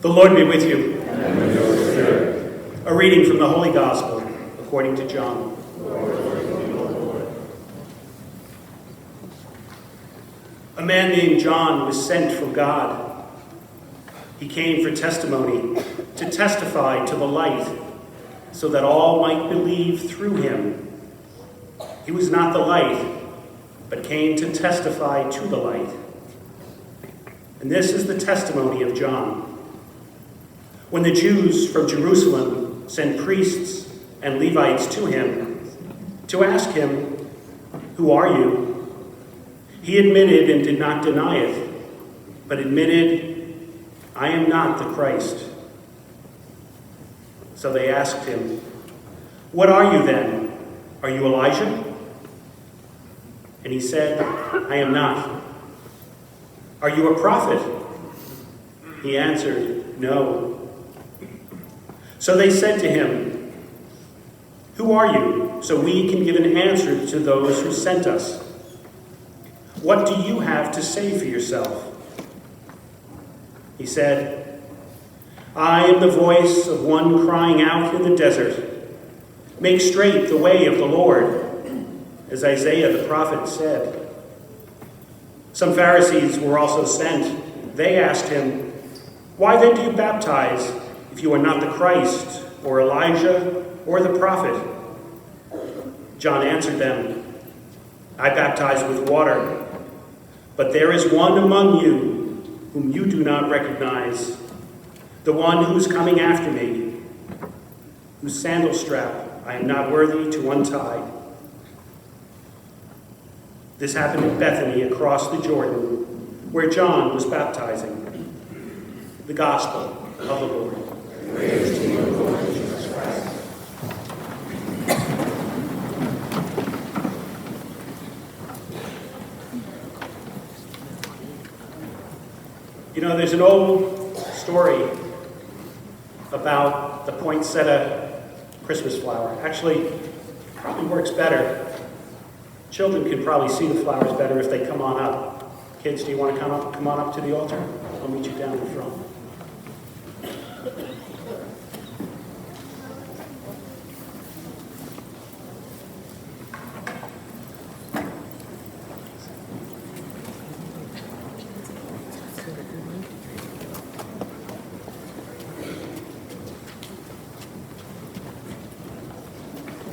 The Lord be with you. And with your spirit. A reading from the Holy Gospel according to John. A man named John was sent from God. He came for testimony, to testify to the light, so that all might believe through him. He was not the light, but came to testify to the light. And this is the testimony of John. When the Jews from Jerusalem sent priests and Levites to him to ask him, "Who are you?" he admitted and did not deny it, but admitted, "I am not the Christ." So they asked him, "What are you then? Are you Elijah?" And he said, "I am not." "Are you a prophet?" He answered, "No." So they said to him, "Who are you, so we can give an answer to those who sent us? What do you have to say for yourself?" He said, "I am the voice of one crying out in the desert, 'Make straight the way of the Lord,' as Isaiah the prophet said." Some Pharisees were also sent. They asked him, "Why then do you baptize if you are not the Christ, or Elijah, or the prophet?" John answered them, "I baptize with water, but there is one among you whom you do not recognize, the one who is coming after me, whose sandal strap I am not worthy to untie." This happened in Bethany across the Jordan, where John was baptizing. The Gospel of the Lord. Praise to you, Lord Jesus Christ. You know, there's an old story about the poinsettia Christmas flower. Actually, it probably works better. Children can probably see the flowers better if they come on up. Kids, do you want to come on up to the altar? I'll meet you down in front.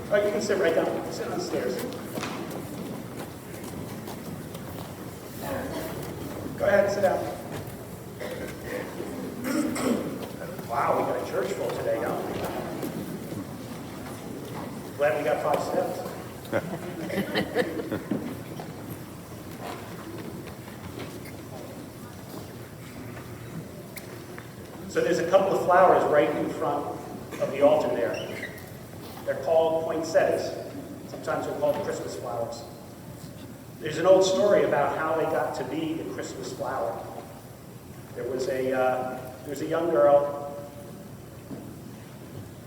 Oh, you can sit right down. Sit on the stairs. Go ahead and sit down. Wow, we got a church full today, don't we? Glad we got 5 steps. So there's a couple of flowers right in front of the altar there. They're called poinsettias. Sometimes they're called Christmas flowers. There's an old story about how they got to be the Christmas flower. There was a young girl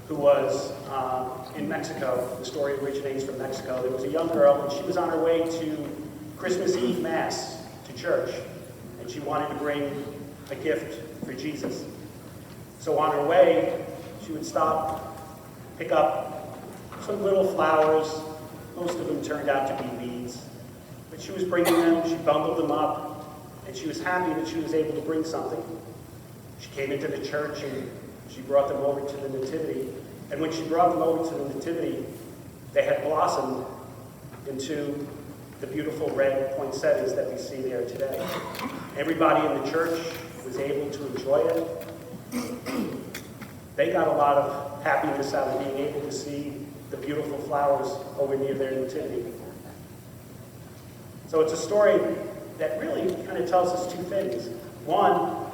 who was in Mexico. The story originates from Mexico. There was a young girl, and she was on her way to Christmas Eve Mass to church, and she wanted to bring a gift for Jesus. So on her way, she would stop, pick up some little flowers. Most of them turned out to be weeds. But she was bringing them, she bundled them up, and she was happy that she was able to bring something. She came into the church and she brought them over to the Nativity. And when she brought them over to the Nativity, they had blossomed into the beautiful red poinsettias that we see there today. Everybody in the church was able to enjoy it. They got a lot of happiness out of being able to see the beautiful flowers over near their Nativity. So it's a story that really kind of tells us 2 things. One,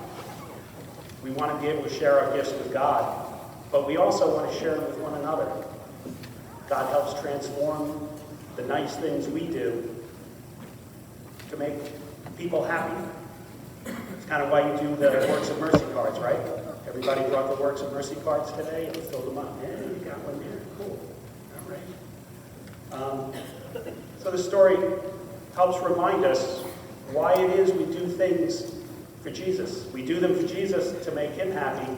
we want to be able to share our gifts with God, but we also want to share them with one another. God helps transform the nice things we do to make people happy. It's kind of why you do the Works of Mercy cards, right? Everybody brought the Works of Mercy cards today and filled them up. Yeah, you got one there. Cool. All right. So the story helps remind us why it is we do things for Jesus. We do them for Jesus to make him happy,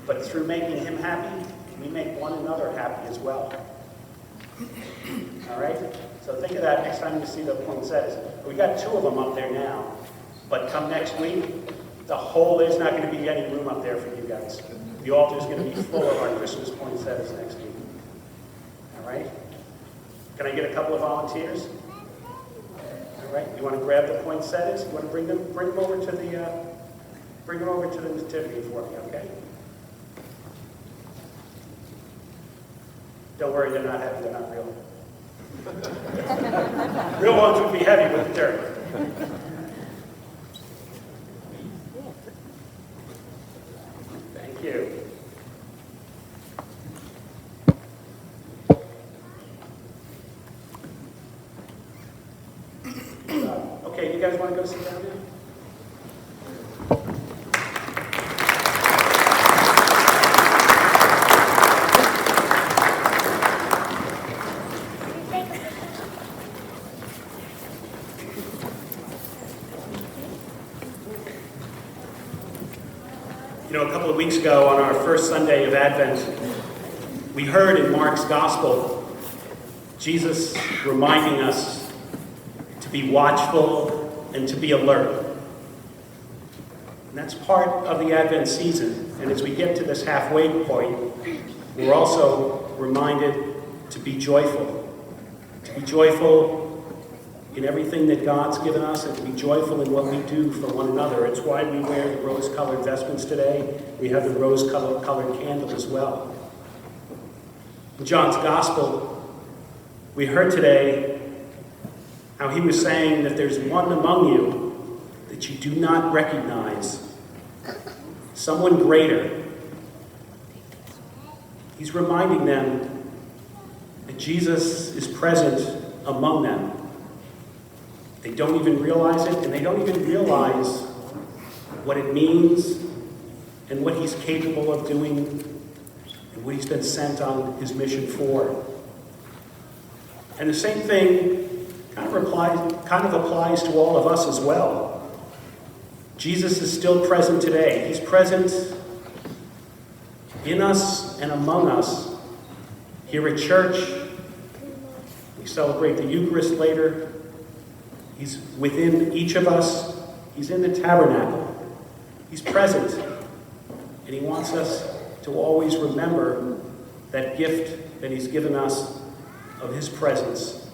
but through making him happy, we make one another happy as well. All right? So think of that next time you see the poinsettias. We got 2 of them up there now, but come next week, there's not going to be any room up there for you guys. The altar's going to be full of our Christmas poinsettias next week. All right? Can I get a couple of volunteers? All right. You want to grab the poinsettias? You want to bring them over to the nativity for me, okay? Don't worry, they're not heavy. They're not real. Real ones would be heavy with the dirt. Thank you. Okay, you guys want to go sit down now? A couple of weeks ago on our first Sunday of Advent, we heard in Mark's Gospel Jesus reminding us to be watchful and to be alert. And that's part of the Advent season. And as we get to this halfway point, we're also reminded to be joyful. To be joyful in everything that God's given us, and to be joyful in what we do for one another. It's why we wear the rose-colored vestments today. We have the rose-colored candle as well. In John's Gospel, we heard today how he was saying that there's one among you that you do not recognize, someone greater. He's reminding them that Jesus is present among them. They don't even realize it, and they don't even realize what it means and what he's capable of doing and what he's been sent on his mission for. And the same thing kind of applies to all of us as well. Jesus is still present today. He's present in us and among us here at church. We celebrate the Eucharist later. He's within each of us. He's in the tabernacle. He's present. And he wants us to always remember that gift that he's given us of his presence.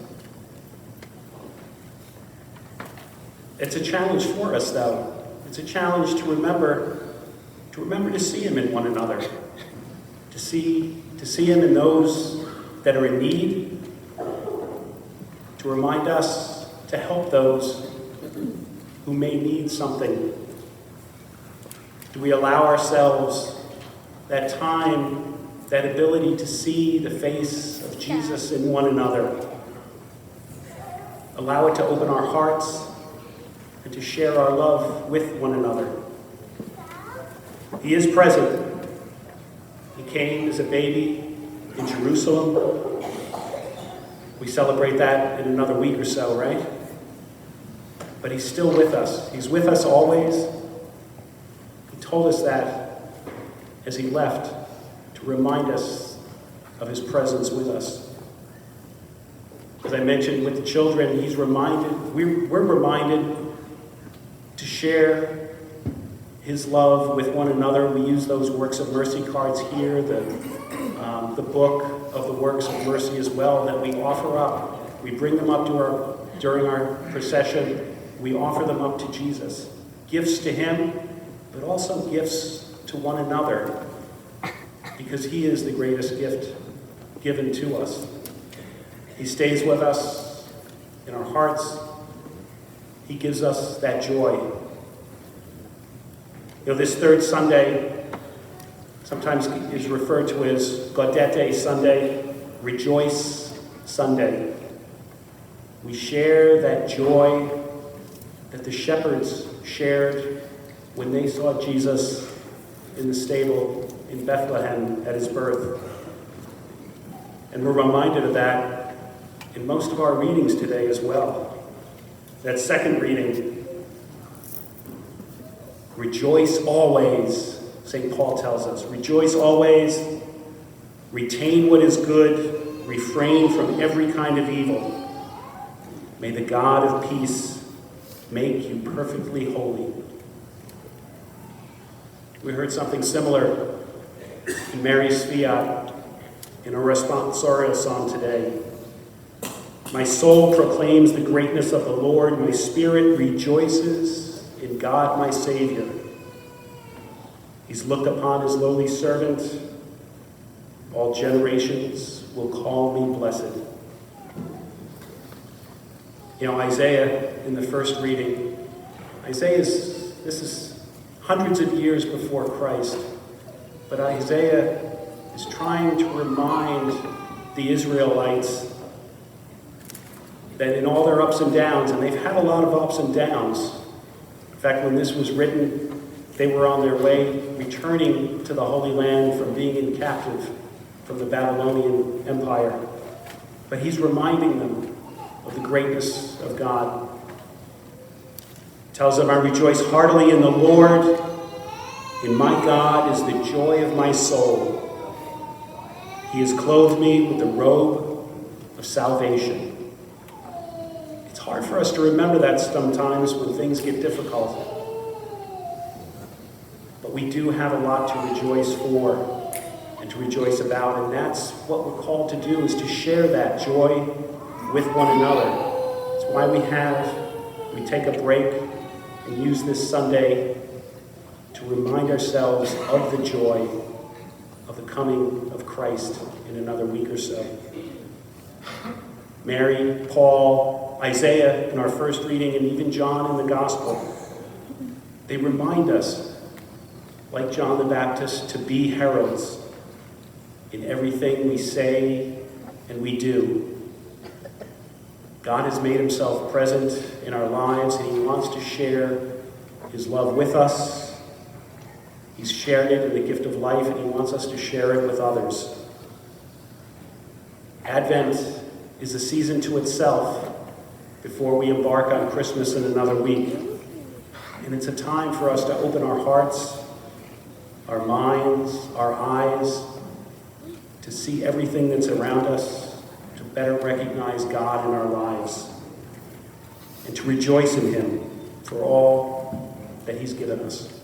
It's a challenge for us, though. It's a challenge to remember to see him in one another, to see him in those that are in need, to remind us to help those who may need something. Do we allow ourselves that time, that ability to see the face of Jesus in one another? Allow it to open our hearts and to share our love with one another. He is present. He came as a baby in Jerusalem. We celebrate that in another week or so, right? But he's still with us. He's with us always. He told us that as he left to remind us of his presence with us. As I mentioned with the children, we're reminded to share his love with one another. We use those Works of Mercy cards here, the book of the Works of Mercy as well, that we offer up. We bring them up during our procession. We offer them up to Jesus. Gifts to him, but also gifts to one another, because he is the greatest gift given to us. He stays with us in our hearts. He gives us that joy. This third Sunday sometimes is referred to as Gaudete Sunday, Rejoice Sunday. We share that joy that the shepherds shared when they saw Jesus in the stable in Bethlehem at his birth. And we're reminded of that in most of our readings today as well. That second reading Rejoice always, St. Paul tells us. Rejoice always, retain what is good, refrain from every kind of evil. May the God of peace make you perfectly holy. We heard something similar in Mary's Fiat in a responsorial psalm today. My soul proclaims the greatness of the Lord. My spirit rejoices in God my Savior. He's looked upon his lowly servant. All generations will call me blessed. You know, Isaiah, in the first reading, this is hundreds of years before Christ, but Isaiah is trying to remind the Israelites that in all their ups and downs, and they've had a lot of ups and downs. In fact, when this was written, they were on their way returning to the Holy Land from being in captive from the Babylonian Empire. But he's reminding them of the greatness of God. Tells them, I rejoice heartily in the Lord. In my God is the joy of my soul. He has clothed me with the robe of salvation. It's hard for us to remember that sometimes when things get difficult. But we do have a lot to rejoice for and to rejoice about, and that's what we're called to do, is to share that joy with one another. It's why we take a break and use this Sunday to remind ourselves of the joy of the coming of Christ in another week or so. Mary, Paul, Isaiah in our first reading, and even John in the Gospel, they remind us, like John the Baptist, to be heralds in everything we say and we do. God has made himself present in our lives, and he wants to share his love with us. He's shared it in the gift of life, and he wants us to share it with others. Advent is a season to itself before we embark on Christmas in another week. And it's a time for us to open our hearts, our minds, our eyes, to see everything that's around us, to better recognize God in our lives, and to rejoice in him for all that he's given us.